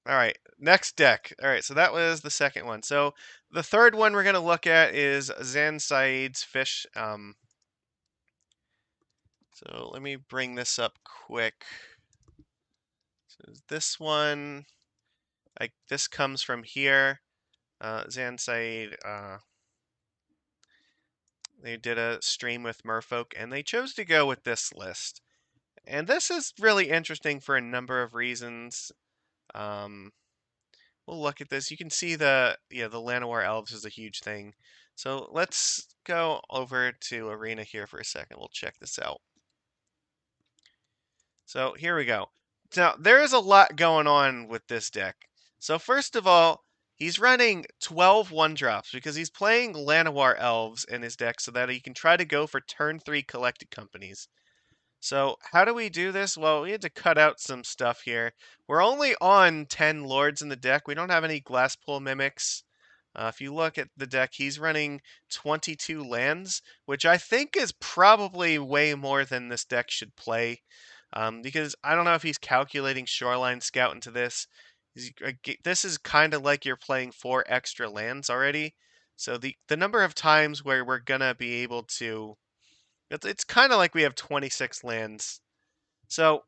All right, next deck. All right, so that was the second one. So the third one we're going to look at is Syed's Fish. So let me bring this up quick. So this one, this comes from here. Syed, they did a stream with Merfolk, and they chose to go with this list. And this is really interesting for a number of reasons. Um, we'll look at this. You can see the Llanowar Elves is a huge thing. So let's go over to Arena here for a second. We'll check this out. So here we go. Now there is a lot going on with this deck. So first of all, he's running 12 1-drops because he's playing Llanowar Elves in his deck so that he can try to go for turn 3 collected companies. So how do we do this? Well, we had to cut out some stuff here. We're only on 10 lords in the deck. We don't have any Glasspool Mimics. If you look at the deck, he's running 22 lands, which I think is probably way more than this deck should play. Because I don't know if he's calculating Shoreline Scout into this. This is kind of like you're playing 4 extra lands already. So the number of times where we're gonna be able to, it's kind of like we have 26 lands. So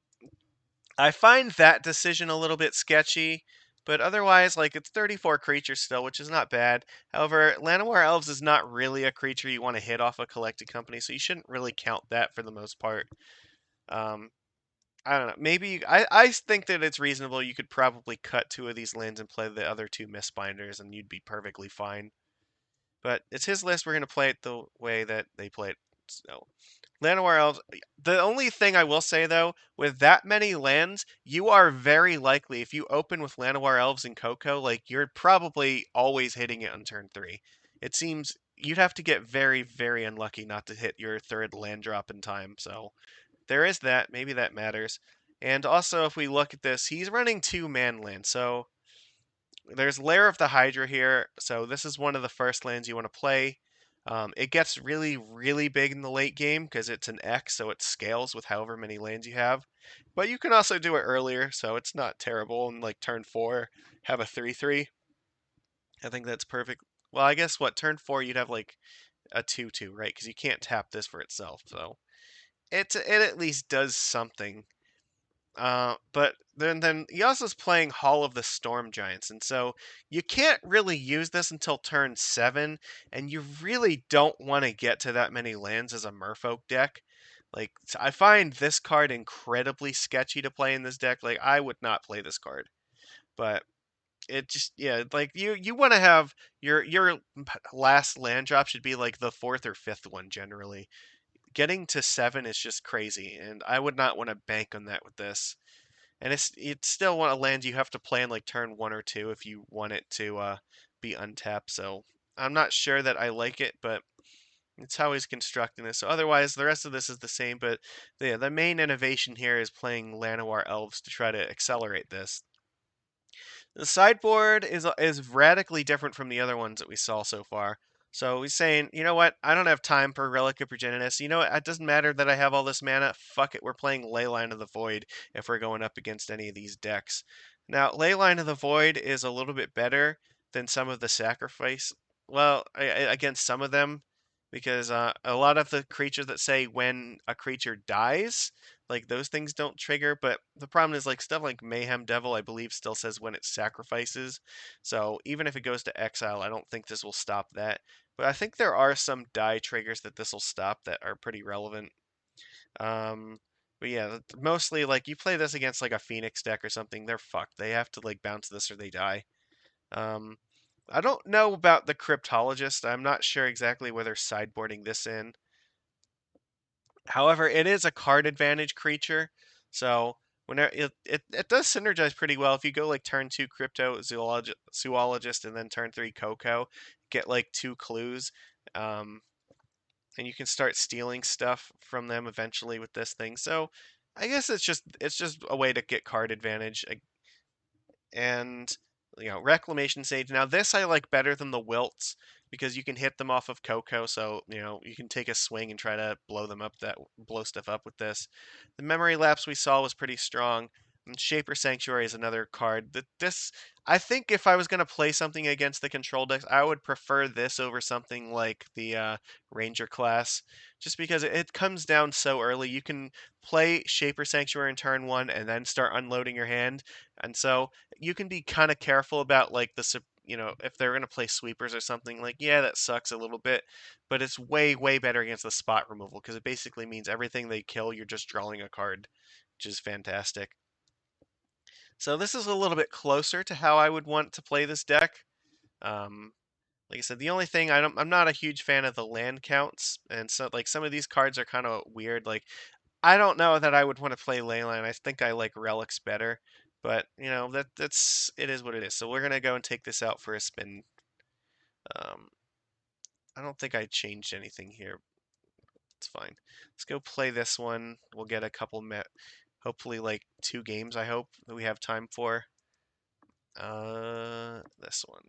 I find that decision a little bit sketchy, but otherwise, like, it's 34 creatures still, which is not bad. However, Llanowar Elves is not really a creature you want to hit off a collected company, so you shouldn't really count that for the most part. Um, I don't know. Maybe I think that it's reasonable. You could probably cut 2 of these lands and play the other 2 Mistbinders, and you'd be perfectly fine. But it's his list. We're going to play it the way that they play it. So, Llanowar Elves. The only thing I will say though, with that many lands, you are very likely if you open with Llanowar Elves and Coco, like you're probably always hitting it on turn 3. It seems you'd have to get very, very unlucky not to hit your third land drop in time. So there is that. Maybe that matters. And also, if we look at this, he's running 2 man lands. So there's Lair of the Hydra here. So this is one of the first lands you want to play. It gets really, really big in the late game because it's an X, so it scales with however many lands you have. But you can also do it earlier, so it's not terrible. And like turn 4, have a 3/3. I think that's perfect. Well, I guess what turn 4 you'd have like a 2/2, right? Because you can't tap this for itself. So it at least does something. But then he also is playing Hall of the Storm Giants, and so you can't really use this until turn 7, and you really don't want to get to that many lands as a Merfolk deck. Like, I find this card incredibly sketchy to play in this deck. Like, I would not play this card, but it just, yeah, like you want to have your last land drop should be like the 4th or 5th one generally. Getting to 7 is just crazy, and I would not want to bank on that with this. And it's still one of lands you have to play in like turn 1 or 2 if you want it to be untapped. So I'm not sure that I like it, but it's how he's constructing this. So otherwise, the rest of this is the same, but the main innovation here is playing Llanowar Elves to try to accelerate this. The sideboard is radically different from the other ones that we saw so far. So he's saying, you know what? I don't have time for Relic of Progenitus. You know what? It doesn't matter that I have all this mana. Fuck it. We're playing Leyline of the Void if we're going up against any of these decks. Now, Leyline of the Void is a little bit better than some of the sacrifice. Well, against some of them, because a lot of the creatures that say when a creature dies, like those things don't trigger. But the problem is like stuff like Mayhem Devil, I believe, still says when it sacrifices. So even if it goes to exile, I don't think this will stop that. But I think there are some die triggers that this will stop that are pretty relevant. But yeah, mostly like you play this against like a Phoenix deck or something, they're fucked. They have to like bounce this or they die. Um, I don't know about the Cryptologist. I'm not sure exactly whether sideboarding this in. However, it is a card advantage creature, so whenever it does synergize pretty well. If you go like turn 2 Cryptozoologist and then turn 3 Coco, get like 2 clues, um, and you can start stealing stuff from them eventually with this thing. So I guess it's just a way to get card advantage. And Reclamation Sage. Now this I like better than the Wilts because you can hit them off of Coco, so you can take a swing and try to blow stuff up with this. The Memory Lapse we saw was pretty strong. And Shaper Sanctuary is another card that this. I think if I was going to play something against the control decks, I would prefer this over something like the Ranger class, just because it comes down so early. You can play Shaper Sanctuary in turn one and then start unloading your hand, and so you can be kind of careful about like if they're going to play sweepers or something, like yeah, that sucks a little bit, but it's way better against the spot removal because it basically means everything they kill, you're just drawing a card, which is fantastic. So this is a little bit closer to how I would want to play this deck. Um, like I said, the only thing I'm not a huge fan of the land counts, and so like some of these cards are kind of weird. Like I don't know that I would want to play Leyline. I think I like relics better, but that's it is what it is. So we're gonna go and take this out for a spin. Um, I don't think I changed anything here. It's fine. Let's go play this one. We'll get a couple hopefully like 2 games. I hope that we have time for. This one.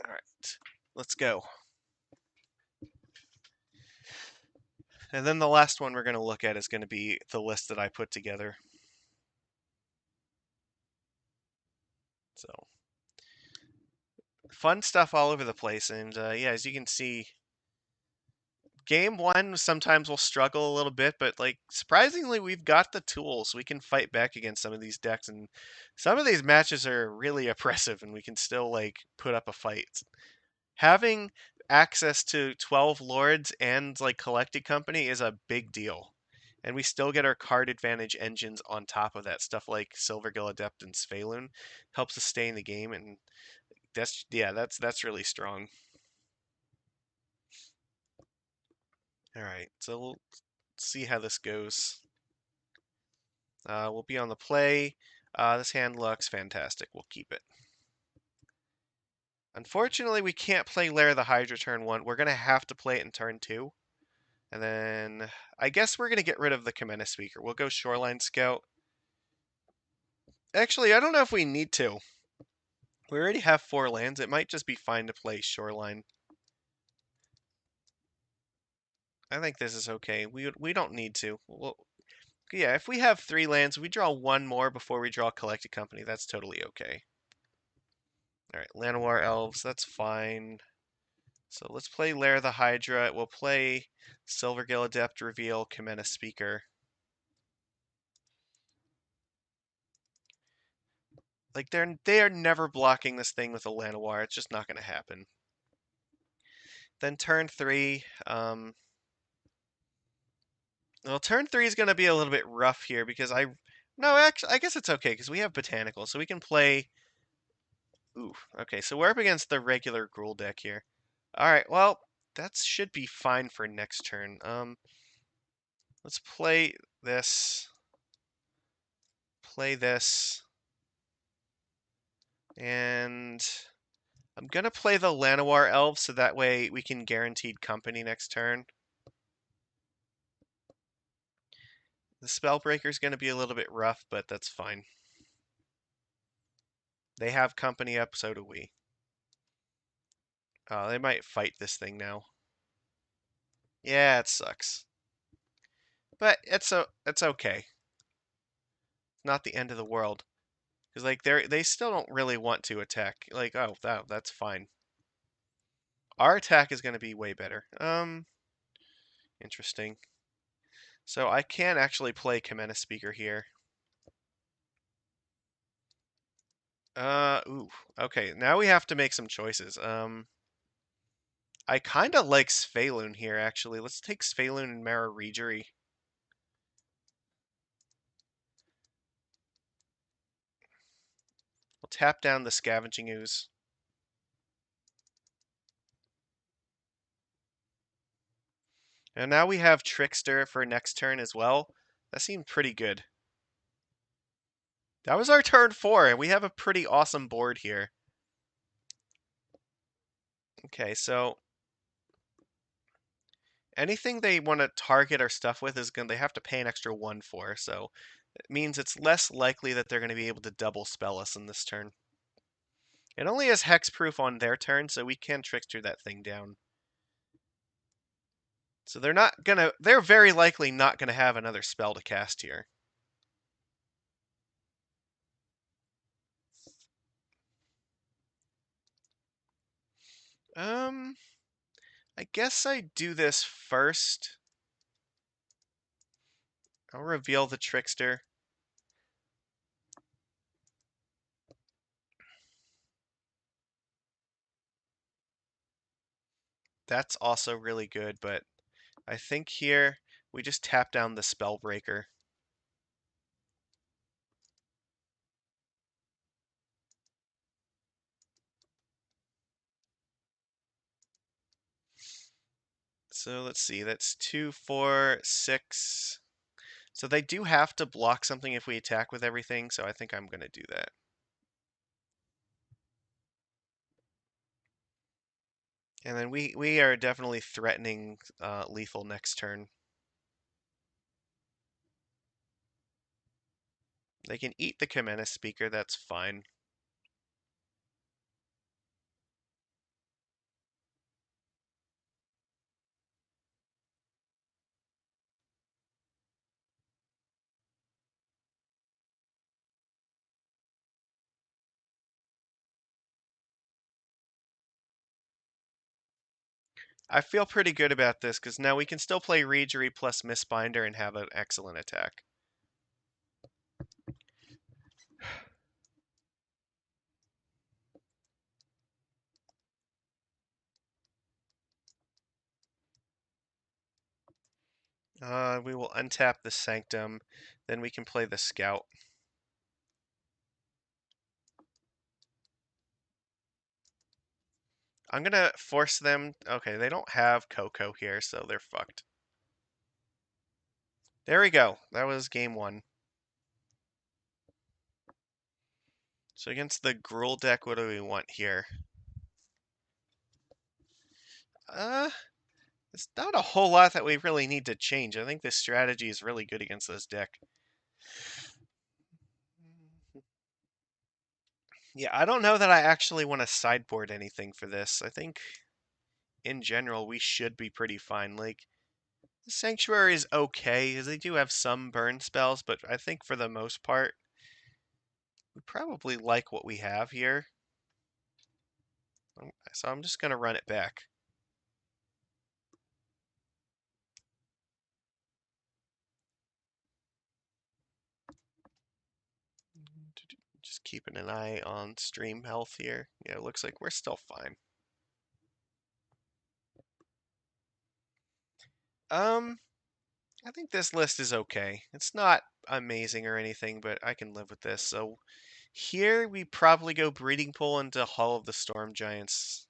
All right, let's go. And then the last one we're going to look at is going to be the list that I put together. So, fun stuff all over the place. And yeah, as you can see, game one sometimes we'll struggle a little bit, but like surprisingly, we've got the tools. We can fight back against some of these decks, and some of these matches are really oppressive, and we can still like put up a fight. Having access to 12 lords and like collected company is a big deal. And we still get our card advantage engines on top of that. Stuff like Silvergill Adept and Svyelun helps us stay in the game, and that's really strong. All right, so we'll see how this goes. We'll be on the play. This hand looks fantastic. We'll keep it. Unfortunately, we can't play Lair the Hydra turn one. We're gonna have to play it in turn two. And then I guess we're going to get rid of the Kumena speaker. We'll go Shoreline Scout. Actually, I don't know if we need to. We already have 4 lands. It might just be fine to play Shoreline. I think this is okay. We don't need to. Well, yeah, if we have 3 lands, we draw 1 more before we draw Collected Company. That's totally okay. All right, Llanowar Elves. That's fine. So let's play Lair the Hydra. We'll play Silvergill Adept reveal Kumena Speaker. Like they are never blocking this thing with a Llanowar. It's just not going to happen. Then turn 3. Well, turn 3 is going to be a little bit rough here because no, actually, I guess it's okay because we have Botanical, so we can play. Ooh, okay, so we're up against the regular Gruul deck here. All right, well, that should be fine for next turn. Let's play this. Play this. And I'm going to play the Llanowar Elves so that way we can guaranteed company next turn. The Spellbreaker is going to be a little bit rough, but that's fine. They have company up, so do we. They might fight this thing now. Yeah, it sucks. But it's okay. It's not the end of the world. Because like they still don't really want to attack. Like, oh, that's fine. Our attack is going to be way better. Interesting. So I can actually play Kumena Speaker here. Ooh. Okay, now we have to make some choices. I kind of like Svyelun here, actually. Let's take Svyelun and Merrow Reejerey. We'll tap down the Scavenging Ooze. And now we have Trickster for next turn as well. That seemed pretty good. That was our turn 4, and we have a pretty awesome board here. Okay, so anything they want to target our stuff with they have to pay an extra 1 for, so it means it's less likely that they're going to be able to double spell us in this turn. It only has hexproof on their turn, so we can Trickster that thing down. So they're very likely not gonna have another spell to cast here. Um, I guess I do this first. I'll reveal the Trickster. That's also really good, but I think here we just tap down the Spellbreaker. So let's see, that's 2, 4, 6. So they do have to block something if we attack with everything, so I think I'm going to do that. And then we are definitely threatening lethal next turn. They can eat the Kumena Speaker, that's fine. I feel pretty good about this because now we can still play Reejerey plus Mistbinder and have an excellent attack. We will untap the Sanctum, then we can play the Scout. I'm gonna force them. Okay, they don't have Coco here, so they're fucked. There we go. That was game 1. So against the Gruul deck, what do we want here? It's not a whole lot that we really need to change. I think this strategy is really good against this deck. Yeah, I don't know that I actually want to sideboard anything for this. I think in general we should be pretty fine. Like, Sanctuary is okay, because they do have some burn spells, but I think for the most part, we probably like what we have here. So I'm just going to run it back. Just keeping an eye on stream health here. Yeah, it looks like we're still fine. I think this list is okay. It's not amazing or anything, but I can live with this. So here we probably go Breeding Pool into Hall of the Storm Giants.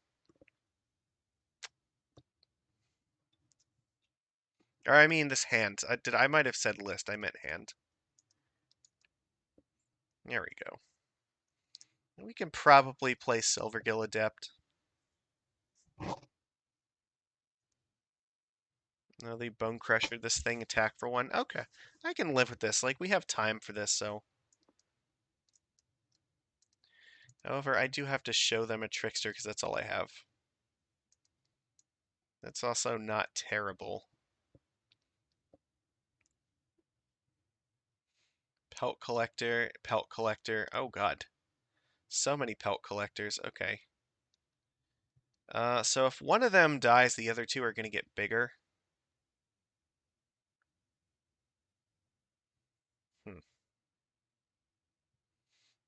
Or I mean this hand. I might have said list. I meant hand. There we go. We can probably play Silvergill Adept. No, they Bone Crusher this thing, attack for 1. Okay, I can live with this. Like, we have time for this, so. However, I do have to show them a Trickster because that's all I have. That's also not terrible. Pelt Collector, Pelt Collector. Oh god. So many Pelt Collectors. Okay. So if one of them dies, the other two are going to get bigger.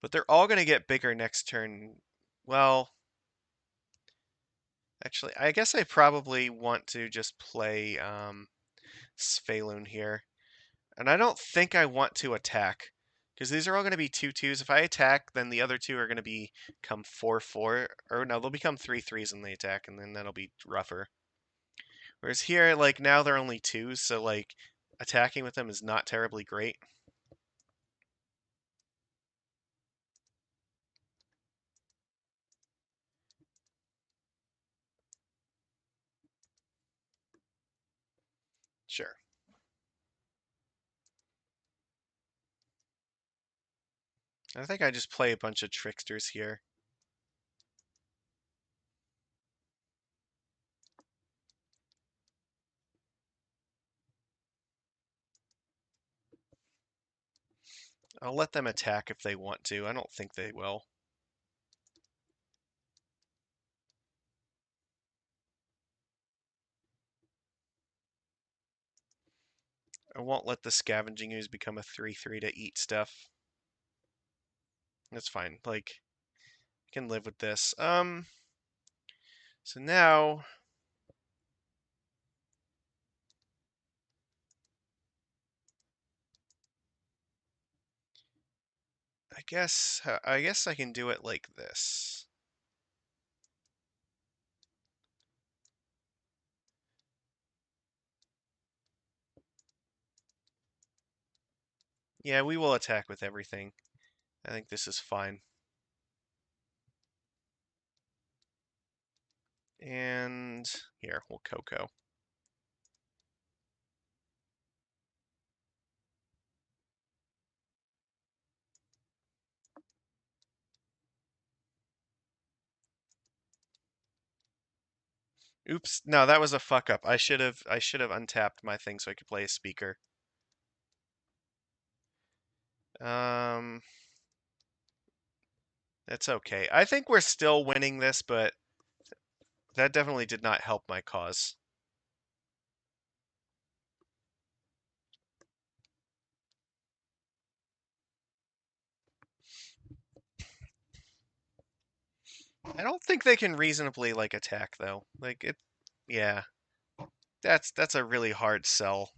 But they're all going to get bigger next turn. Well, actually, I guess I probably want to just play Svyelun here. And I don't think I want to attack. Because these are all going to be 2/2s. If I attack, then the other two are going to become 4/4. Or no, they'll become 3/3s in the attack, and then that'll be rougher. Whereas here, like, now they're only 2s, so, like, attacking with them is not terribly great. Sure. I think I just play a bunch of Tricksters here. I'll let them attack if they want to. I don't think they will. I won't let the Scavenging Ooze become a 3/3 to eat stuff. That's fine. Like, I can live with this. So now I guess I can do it like this. Yeah, we will attack with everything. I think this is fine. And here, we'll Coco. Oops, no, that was a fuck up. I should have untapped my thing so I could play a speaker. Um, that's okay. I think we're still winning this, but that definitely did not help my cause. I don't think they can reasonably like attack though. Like it, yeah. That's a really hard sell.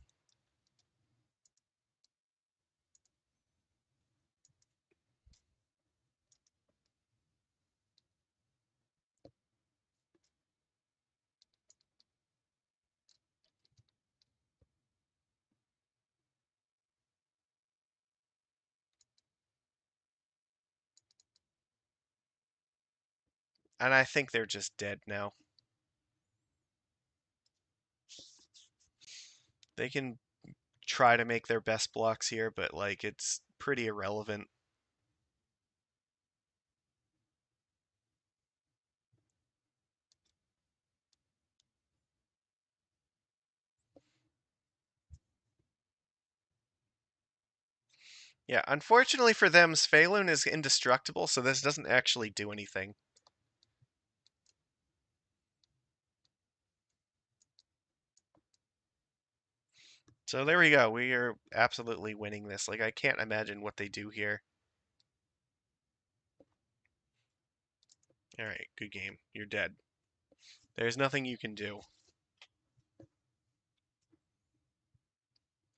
And I think they're just dead now. They can try to make their best blocks here, but like it's pretty irrelevant. Yeah, unfortunately for them, Svyelun is indestructible, so this doesn't actually do anything. So there we go. We are absolutely winning this. Like I can't imagine what they do here. All right, good game. You're dead. There's nothing you can do.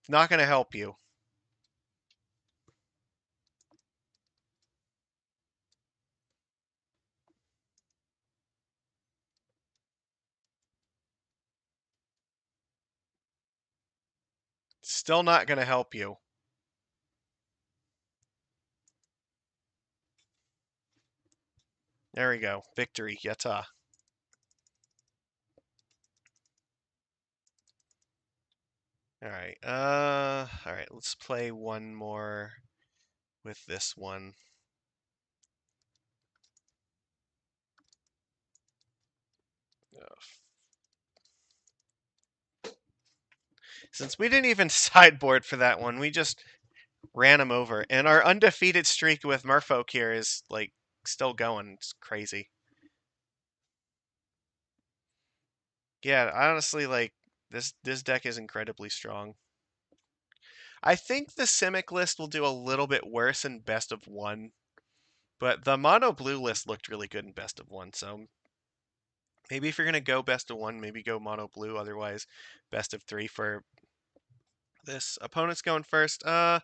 It's not going to help you. Still not going to help you. There we go. Victory. Yatta. All right, let's play one more with this one. Since we didn't even sideboard for that one, we just ran him over. And our undefeated streak with Merfolk here is like still going. It's crazy. Yeah, honestly, like this deck is incredibly strong. I think the Simic list will do a little bit worse in best of one, but the mono blue list looked really good in best of one. So maybe if you're gonna go best of one, maybe go mono blue. Otherwise, best of three for this. Opponent's going first. I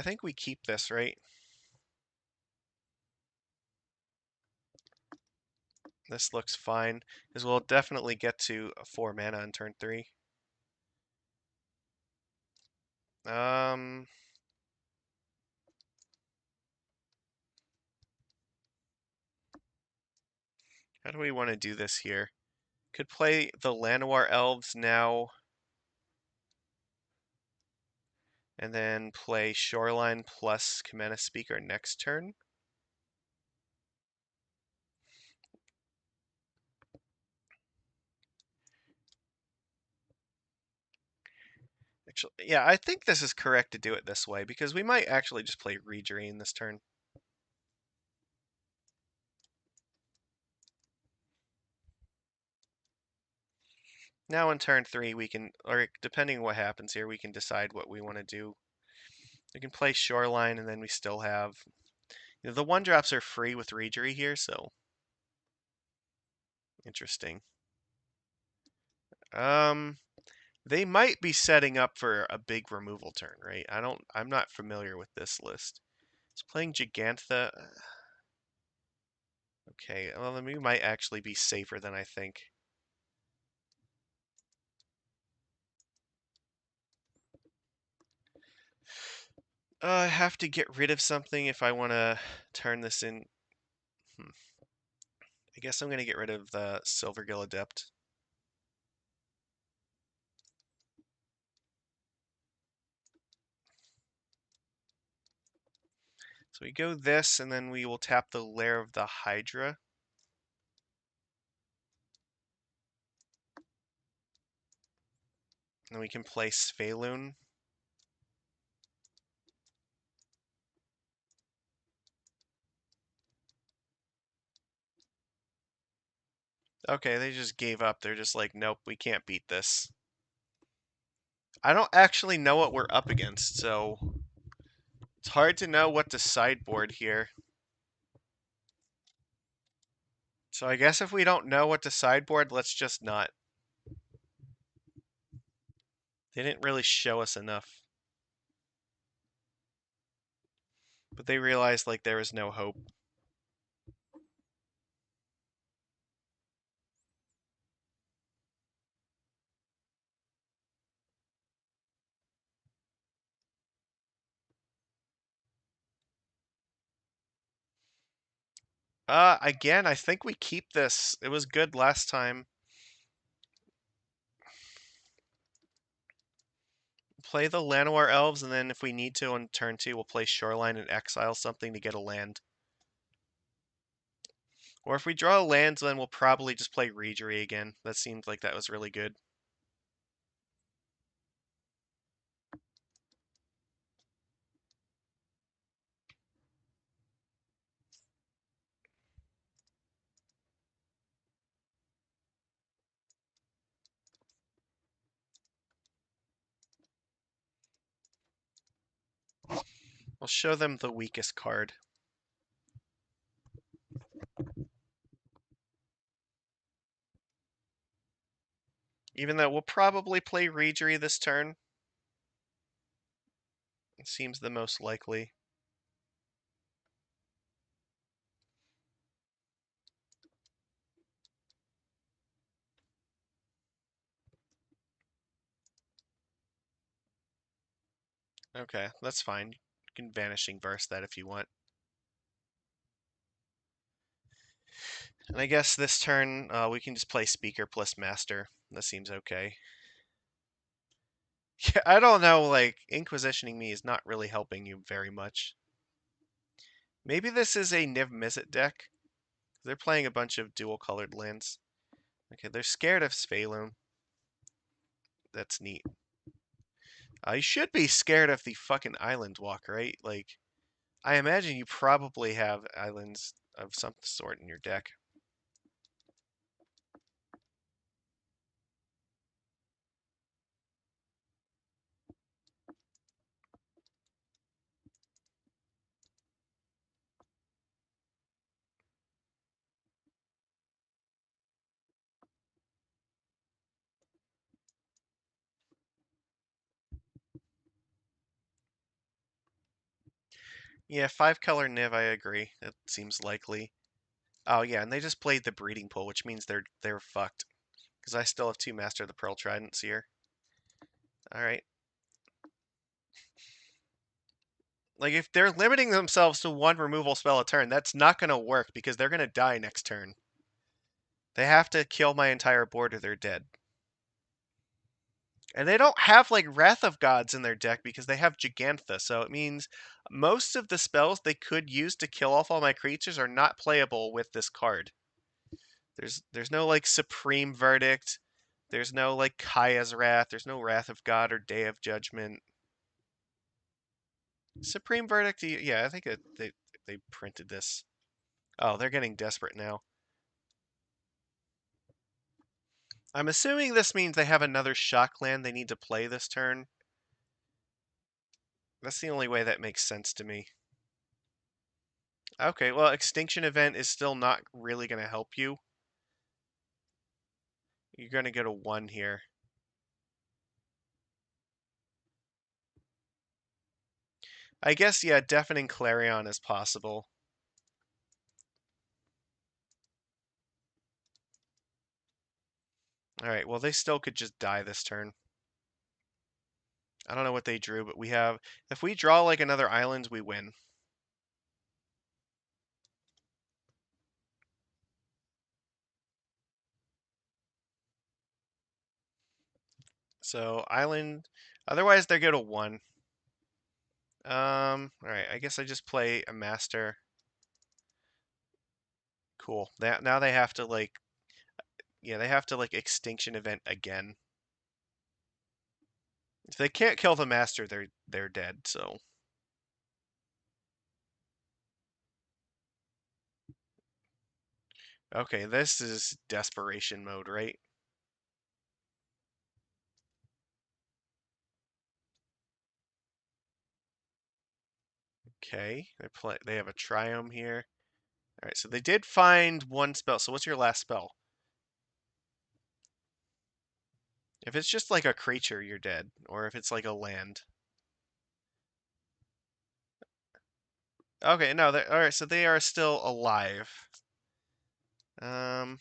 think we keep this, right? This looks fine, because we'll definitely get to 4 mana on turn 3. Um, how do we want to do this here? Could play the Llanowar Elves now, and then play Shoreline plus Kumena Speaker next turn. Actually, yeah, I think this is correct to do it this way, because we might actually just play Reejerey in this turn. Now in turn 3, we can, or depending on what happens here, we can decide what we want to do. We can play Shoreline, and then we still have... You know, the 1-drops are free with Reejerey here, so... Interesting. They might be setting up for a big removal turn, right? I'm not familiar with this list. It's playing Gigantha. Okay, well, then we might actually be safer than I think. I have to get rid of something if I want to turn this in. I guess I'm going to get rid of the Silvergill Adept. So we go this, and then we will tap the Lair of the Hydra. And we can play Svyelun. Okay, they just gave up. They're just like, nope, we can't beat this. I don't actually know what we're up against, so it's hard to know what to sideboard here. So I guess if we don't know what to sideboard, let's just not. They didn't really show us enough. But they realized like there was no hope. Again, I think we keep this. It was good last time. Play the Llanowar Elves, and then if we need to on turn 2, we'll play Shoreline and exile something to get a land. Or if we draw lands, then we'll probably just play Reejerey again. That seemed like that was really good. We'll show them the weakest card. Even though we'll probably play Reejerey this turn. It seems the most likely. Okay, that's fine. You can Vanishing Verse that if you want. And I guess this turn, we can just play Speaker plus Master. That seems okay. Yeah, I don't know, like, Inquisitioning me is not really helping you very much. Maybe this is a Niv Mizzet deck. They're playing a bunch of dual-colored lands. Okay, they're scared of Svyelun. That's neat. You should be scared of the fucking Island Walk, right? Like, I imagine you probably have islands of some sort in your deck. Yeah, 5-color Niv, I agree. That seems likely. Oh yeah, and they just played the Breeding Pool, which means they're fucked. Because I still have 2 Master of the Pearl Tridents here. Alright. Like, if they're limiting themselves to 1 removal spell a turn, that's not going to work because they're going to die next turn. They have to kill my entire board or they're dead. And they don't have, like, Wrath of Gods in their deck because they have Gigantha, so it means most of the spells they could use to kill off all my creatures are not playable with this card. There's no, like, Supreme Verdict. There's no, like, Kaya's Wrath. There's no Wrath of God or Day of Judgment. Supreme Verdict, yeah, I think they printed this. Oh, they're getting desperate now. I'm assuming this means they have another shock land they need to play this turn. That's the only way that makes sense to me. Okay, well, Extinction Event is still not really going to help you. You're going to get a 1 here. I guess, yeah, Deafening Clarion is possible. Alright, well, they still could just die this turn. I don't know what they drew, but we have... If we draw, like, another island, we win. So, island... Otherwise, they go to 1. Alright, I guess I just play a master. Cool. Now they have to, like... Yeah, they have to, like, Extinction Event again. If they can't kill the master, they're dead, so... Okay, this is Desperation Mode, right? Okay, they have a Triome here. Alright, so they did find 1 spell. So what's your last spell? If it's just like a creature, you're dead. Or if it's like a land. Okay, no, alright, so they are still alive. Damn,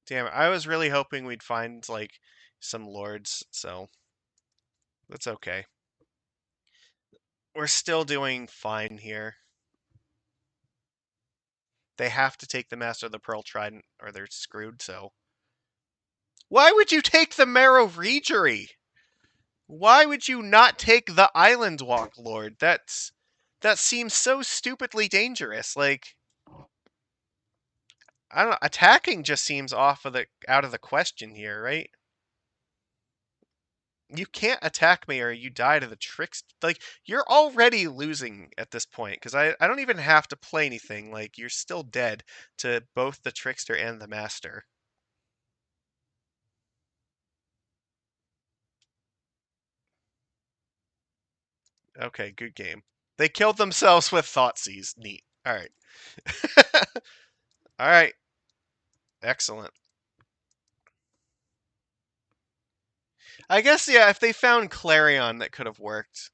I was really hoping we'd find, like, some lords, so that's okay. We're still doing fine here. They have to take the Master of the Pearl Trident, or they're screwed, so... Why would you take the Merrow Reejerey? Why would you not take the Island Walk Lord? That seems so stupidly dangerous. Like, I don't know, attacking just seems out of the question here, right? You can't attack me or you die to the tricks. Like, you're already losing at this point because I don't even have to play anything. Like, you're still dead to both the Trickster and the Master. Okay, good game. They killed themselves with Thoughtseize. Neat. All right. All right. Excellent. I guess, yeah, if they found Clarion, that could have worked.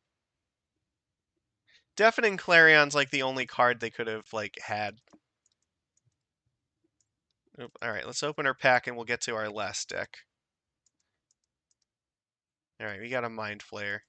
Deafening Clarion's like the only card they could have, like, had. Alright, let's open our pack and we'll get to our last deck. Alright, we got a Mind Flayer.